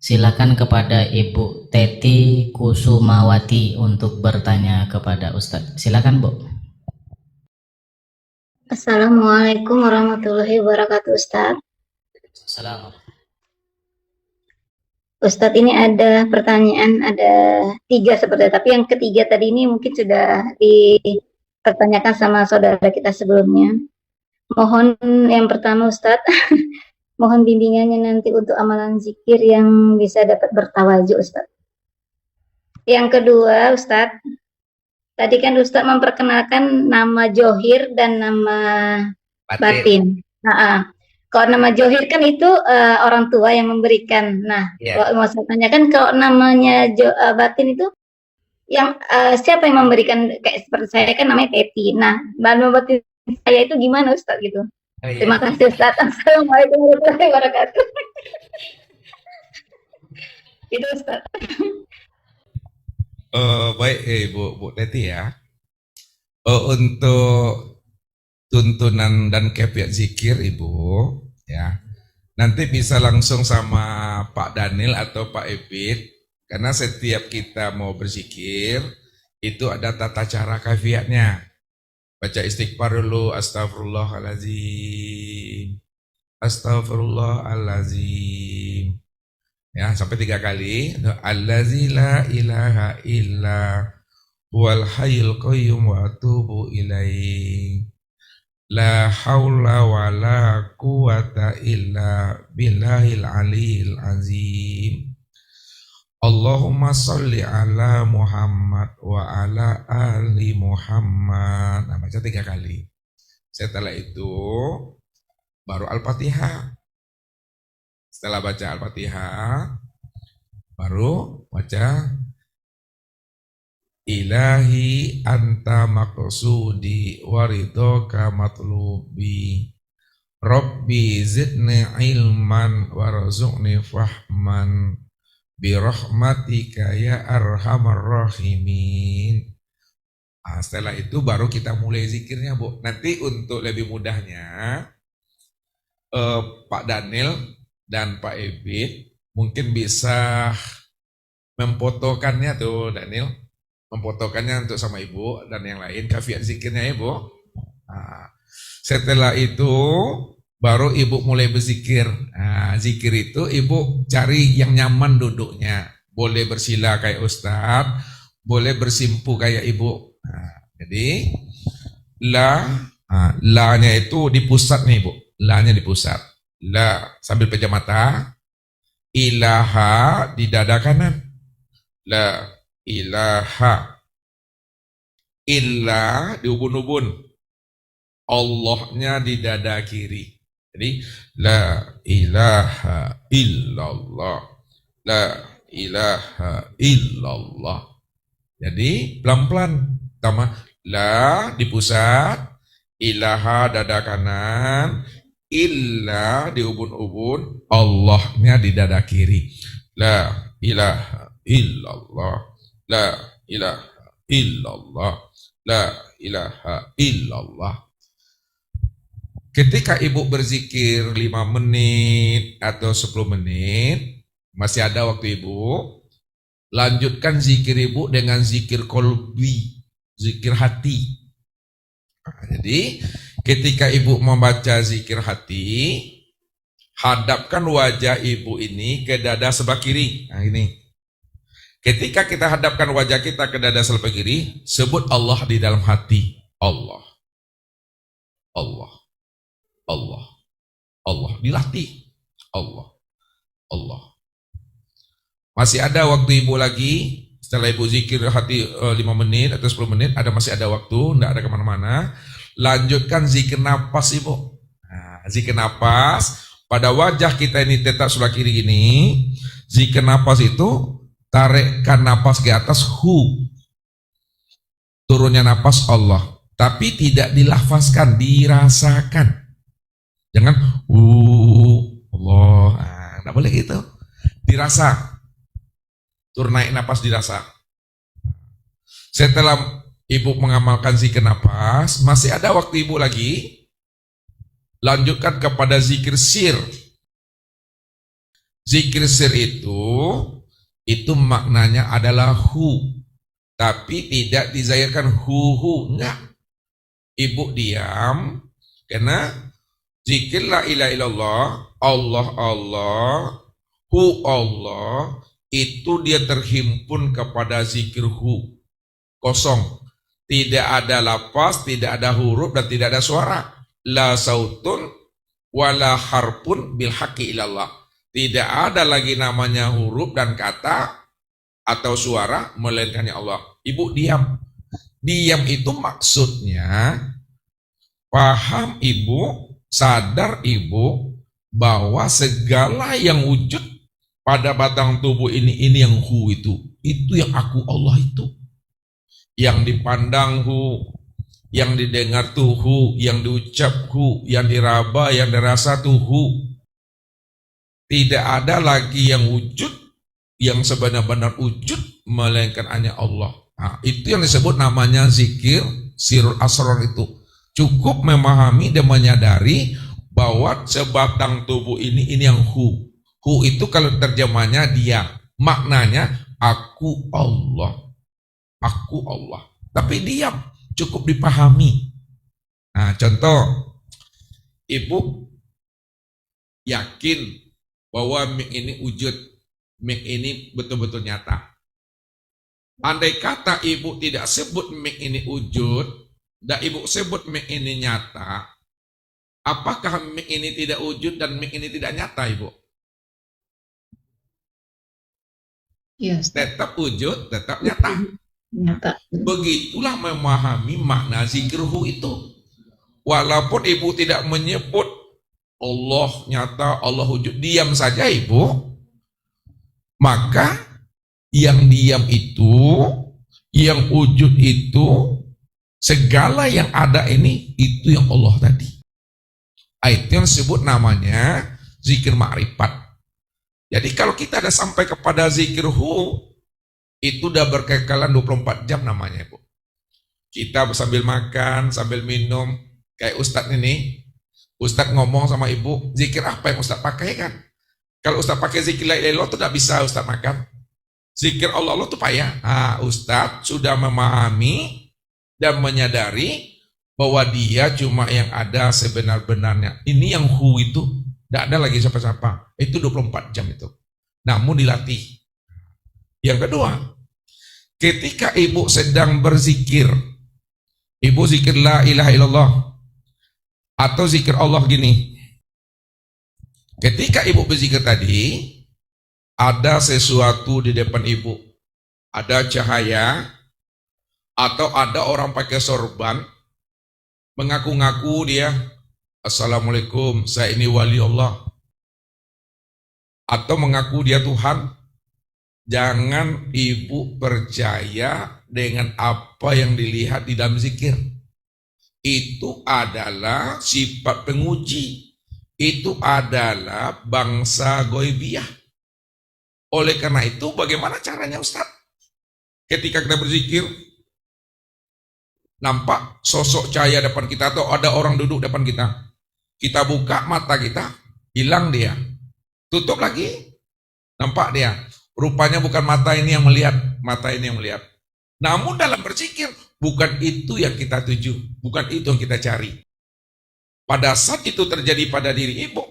Silakan kepada Ibu Teti Kusumawati untuk bertanya kepada Ustadz. Silakan, Bu. Assalamualaikum warahmatullahi wabarakatuh, Ustadz. Salam. Ustadz, ini ada pertanyaan, ada tiga seperti tapi yang ketiga tadi ini mungkin sudah dipertanyakan sama saudara kita sebelumnya. Mohon yang pertama, Ustadz, mohon bimbingannya nanti untuk amalan zikir yang bisa dapat bertawajuk, Ustadz. Yang kedua, Ustadz, tadi kan Ustadz memperkenalkan nama Johir dan nama batin. Nah, kalau nama Johir kan itu orang tua yang memberikan. Nah, Ya. kalau mau saya tanyakan kalau namanya batin itu yang siapa yang memberikan? Kayak seperti saya kan namanya Teti. Nah, nama batin saya itu gimana Ustaz gitu? Oh, Terima iya. kasih Ustaz. Assalamualaikum warahmatullahi wabarakatuh. Itu Ustaz. Baik, Bu Teti ya. Untuk tuntunan dan kefiat zikir Ibu, ya. Nanti bisa langsung sama Pak Daniel atau Pak Epit, karena setiap kita mau berzikir itu ada tata cara kafiatnya. Baca istighfar dulu, astagfirullahaladzim, astagfirullahaladzim. Ya, sampai 3 kali. Allazi la ilaha illa wal hayyul qayyum wa atubu ilaih. La haula wa la quwata illa billahil aliyil azim. Allahumma salli ala Muhammad wa ala ali Muhammad. Nah, baca 3 kali. Setelah itu baru Al-Fatihah. Setelah baca Al-Fatihah baru baca Ilahi anta maqsudi waridhoka matlubi Rabbi zidni ilman warzuqni fahman birahmatika ya arhamar rahimin. Nah, setelah itu baru kita mulai zikirnya, Bu. Nanti untuk lebih mudahnya Pak Daniel dan Pak Ebit mungkin bisa memfotokannya tuh, Daniel, memfotokannya untuk sama Ibu dan yang lain kafiat zikirnya ya, Bu. Nah, setelah itu baru Ibu mulai berzikir. Nah, zikir itu Ibu cari yang nyaman duduknya. Boleh bersila kayak Ustadz, boleh bersimpu kayak Ibu. Nah, jadi la-nya itu di pusat nih, Bu. La-nya di pusat. La sambil pejam mata. Ilaha di dada kanan. La ilaha. Illa di ubun-ubun. Allahnya di dada kiri. Jadi la ilaha illallah. La ilaha illallah. Jadi pelan-pelan. Pertama la di pusat, ilaha dada kanan, illa di ubun-ubun, Allahnya di dada kiri. La ilaha illallah. La ilaha illallah. La ilaha illallah. Ketika Ibu berzikir 5 menit atau 10 menit, masih ada waktu Ibu, lanjutkan zikir Ibu dengan zikir kolbi, zikir hati. Nah, jadi ketika Ibu membaca zikir hati, hadapkan wajah Ibu ini ke dada sebelah kiri. Nah ini. Ketika kita hadapkan wajah kita ke dada sebelah kiri, sebut Allah di dalam hati. Allah. Allah. Allah. Allah. Dilatih. Allah. Allah. Masih ada waktu Ibu lagi. Setelah Ibu zikir hati 5 menit atau 10 menit, masih ada waktu, tidak ada kemana-mana. Lanjutkan zikir napas Ibu. Nah, zikir napas, pada wajah kita ini tetap sebelah kiri ini. Zikir napas itu, tarikkan napas ke atas, turunnya napas Allah. Tapi tidak dilafazkan, dirasakan. Jangan, Allah, tidak boleh gitu. Dirasa. Turun naik napas dirasa. Setelah Ibu mengamalkan zikir napas, masih ada waktu Ibu lagi. Lanjutkan kepada zikir sir. Zikir sir itu maknanya adalah hu, tapi tidak dizahirkan hu, enggak. Ibu diam, karena zikir la ilaha illallah, Allah Allah, hu Allah, itu dia terhimpun kepada zikir hu, kosong. Tidak ada lafaz, tidak ada huruf, dan tidak ada suara. La sautun wala harpun bil haqqi ilallah. Tidak ada lagi namanya huruf dan kata atau suara melainkan ya Allah. Ibu diam. Diam itu maksudnya paham ibu, sadar ibu bahwa segala yang wujud pada batang tubuh ini yang hu itu yang aku Allah itu. Yang dipandang hu, yang didengar tuh hu, yang diucap hu, yang diraba, yang dirasa tuh hu. Tidak ada lagi yang wujud, yang sebenar-benar wujud melainkan hanya Allah. Nah, itu yang disebut namanya zikir sirul asrar itu. Cukup memahami dan menyadari bahwa sebatang tubuh ini yang hu. Hu itu kalau terjemahnya dia, maknanya aku Allah. Aku Allah. Tapi diam, cukup dipahami. Nah, contoh, ibu yakin bahwa mik ini wujud, mik ini betul-betul nyata. Andai kata ibu tidak sebut mik ini wujud, dan ibu sebut mik ini nyata, apakah mik ini tidak wujud dan mik ini tidak nyata, ibu? Yes. Tetap wujud, tetap nyata. Nyata. Begitulah memahami makna zikirhu itu. Walaupun ibu tidak menyebut Allah nyata, Allah wujud, diam saja ibu, maka yang diam itu, yang wujud itu, segala yang ada ini, itu yang Allah tadi. Itu yang disebut namanya zikir ma'rifat. Jadi kalau kita ada sampai kepada zikirhu, itu udah berkekalan 24 jam namanya, Bu. Kita sambil makan, sambil minum, kayak Ustadz ini, Ustadz ngomong sama ibu, zikir apa yang Ustadz pakai kan? Kalau Ustadz pakai zikir la ilaha illallah itu tidak bisa Ustadz makan. Zikir Allah itu payah. Nah, Ustadz sudah memahami dan menyadari bahwa dia cuma yang ada sebenar-benarnya. Ini yang hu itu, tidak ada lagi siapa-siapa. Itu 24 jam itu. Namun dilatih. Yang kedua, ketika ibu sedang berzikir, ibu zikir la ilaha illallah, atau zikir Allah gini. Ketika ibu berzikir tadi, ada sesuatu di depan ibu, ada cahaya, atau ada orang pakai sorban, mengaku-ngaku dia, Assalamualaikum, saya ini wali Allah, atau mengaku dia Tuhan. Jangan ibu percaya dengan apa yang dilihat di dalam zikir. Itu adalah sifat penguji. Itu adalah bangsa goibiyah. Oleh karena itu, bagaimana caranya Ustaz? Ketika kita berzikir, nampak sosok cahaya depan kita atau ada orang duduk depan kita. Kita buka mata kita, hilang dia. Tutup lagi, nampak dia. Rupanya bukan mata ini yang melihat, mata ini yang melihat. Namun dalam berzikir, bukan itu yang kita tuju, bukan itu yang kita cari. Pada saat itu terjadi pada diri ibu,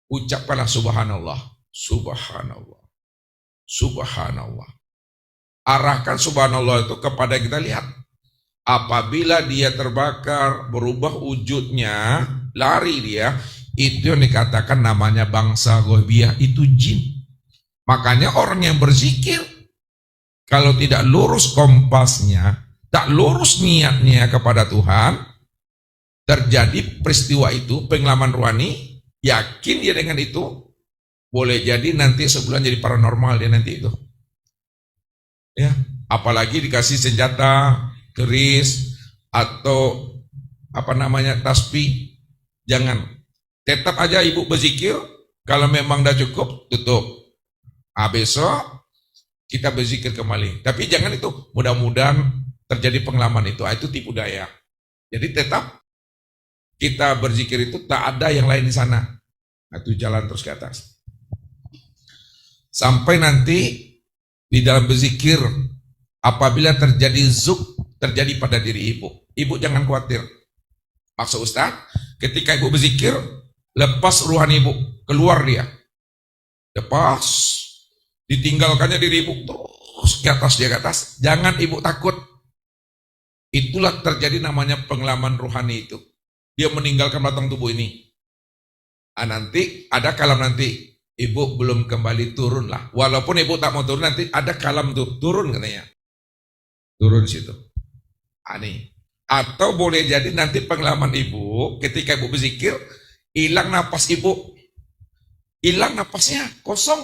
ucapkanlah subhanallah, subhanallah, subhanallah. Arahkan subhanallah itu kepada kita lihat. Apabila dia terbakar, berubah wujudnya, lari dia, itu yang dikatakan namanya bangsa goibiyah, itu jin. Makanya orang yang berzikir, kalau tidak lurus kompasnya, tak lurus niatnya kepada Tuhan, terjadi peristiwa itu, pengalaman rohani, yakin dia dengan itu, boleh jadi nanti sebulan jadi paranormal dia nanti itu. Ya, apalagi dikasih senjata, keris, atau apa namanya tasbih, jangan. Tetap aja ibu berzikir, kalau memang dah cukup, tutup. Besok kita berzikir kembali. Tapi jangan itu, mudah-mudahan terjadi pengalaman itu. Itu tipu daya. Jadi tetap kita berzikir itu tak ada yang lain di sana. Itu jalan terus ke atas. Sampai nanti di dalam berzikir, apabila terjadi zuk, terjadi pada diri ibu. Ibu jangan khawatir. Maksud Ustaz, ketika ibu berzikir, lepas ruhan ibu, keluar dia. Lepas, ditinggalkannya diri ibu, terus ke atas, dia ke atas. Jangan ibu takut. Itulah terjadi namanya pengalaman ruhani itu. Dia meninggalkan batang tubuh ini. Nanti, ada kalam nanti, ibu belum kembali turun lah. Walaupun ibu tak mau turun, nanti ada kalam tuh, turun katanya. Turun situ. Nih. Atau boleh jadi nanti pengalaman ibu, ketika ibu berzikir, hilang napas ibu. Hilang napasnya, kosong.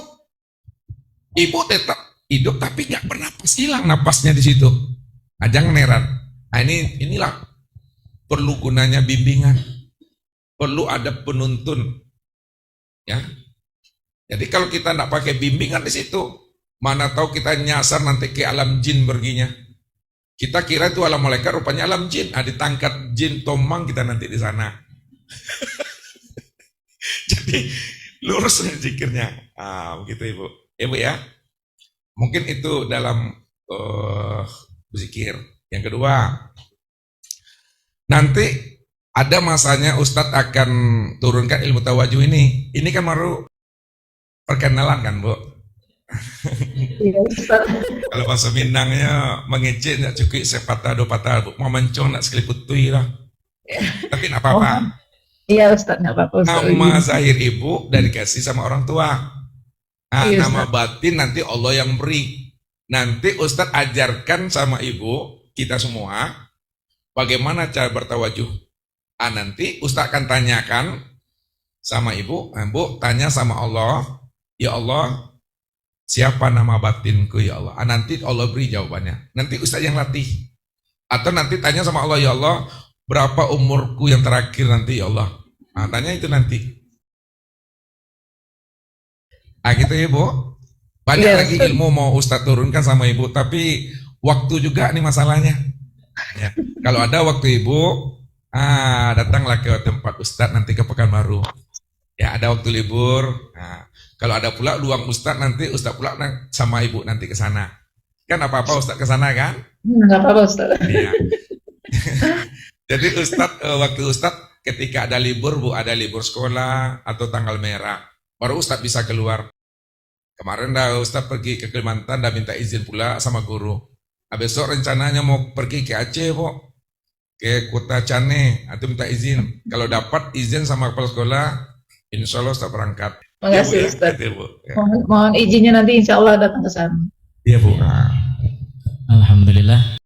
Ibu tetap hidup, tapi nggak bernapas, hilang napasnya di situ. Jangan heran. Inilah perlu gunanya bimbingan. Perlu ada penuntun. Ya. Jadi kalau kita nggak pakai bimbingan di situ, mana tahu kita nyasar nanti ke alam jin perginya. Kita kira itu alam malaikat, rupanya alam jin. Ditangkap jin tomang kita nanti di sana. Jadi lurus zikirnya. Begitu Ibu. Ibu ya. Mungkin itu dalam berzikir. Yang kedua, nanti ada masanya Ustadz akan turunkan ilmu tawajuh ini. Ini kan baru perkenalan kan, Bu? Iya, Ustaz. Kalau bahasa Minangnya mengecek nak cukup sepatah dua patah, Bu. Mau mencong nak sekali putui lah. Tapi nak apa-apa. Iya, Ustaz, nggak apa-apa, Ustaz. Nama zahir ibu dari kasih sama orang tua. Iya, Nama Ustaz. batin nanti Allah yang beri. Nanti Ustadz ajarkan sama ibu, kita semua, bagaimana cara bertawajuh. Nanti Ustadz akan tanyakan sama ibu, Bu, tanya sama Allah, ya Allah, siapa nama batinku ya Allah. Nanti Allah beri jawabannya. Nanti Ustadz yang latih. Atau nanti tanya sama Allah, ya Allah, berapa umurku yang terakhir nanti ya Allah. Tanya itu nanti. Gitu ya Bu. Banyak Iya, lagi ilmu mau Ustadz turunkan sama ibu, tapi waktu juga nih masalahnya. Ya. Kalau ada waktu ibu, datanglah ke tempat Ustadz nanti ke Pekanbaru. Ya, ada waktu libur. Kalau ada pula luang Ustadz nanti Ustadz pula sama ibu nanti ke sana. Kan apa-apa Ustadz ke sana kan? Nggak apa-apa, Ustaz. Iya. Jadi waktu Ustadz ketika ada libur, Bu, ada libur sekolah atau tanggal merah, baru Ustadz bisa keluar. Kemarin Ustadz pergi ke Kalimantan, minta izin pula sama guru. Besok rencananya mau pergi ke Aceh, Bu, ke Kota Cane, atau minta izin. Kalau dapat izin sama kepala sekolah, insya Allah Ustadz berangkat. Makasih, Ya, Bu, Ustaz. gitu, Bu. Ya. Mohon izinnya nanti insya Allah datang ke sana. Iya, Bu. Alhamdulillah.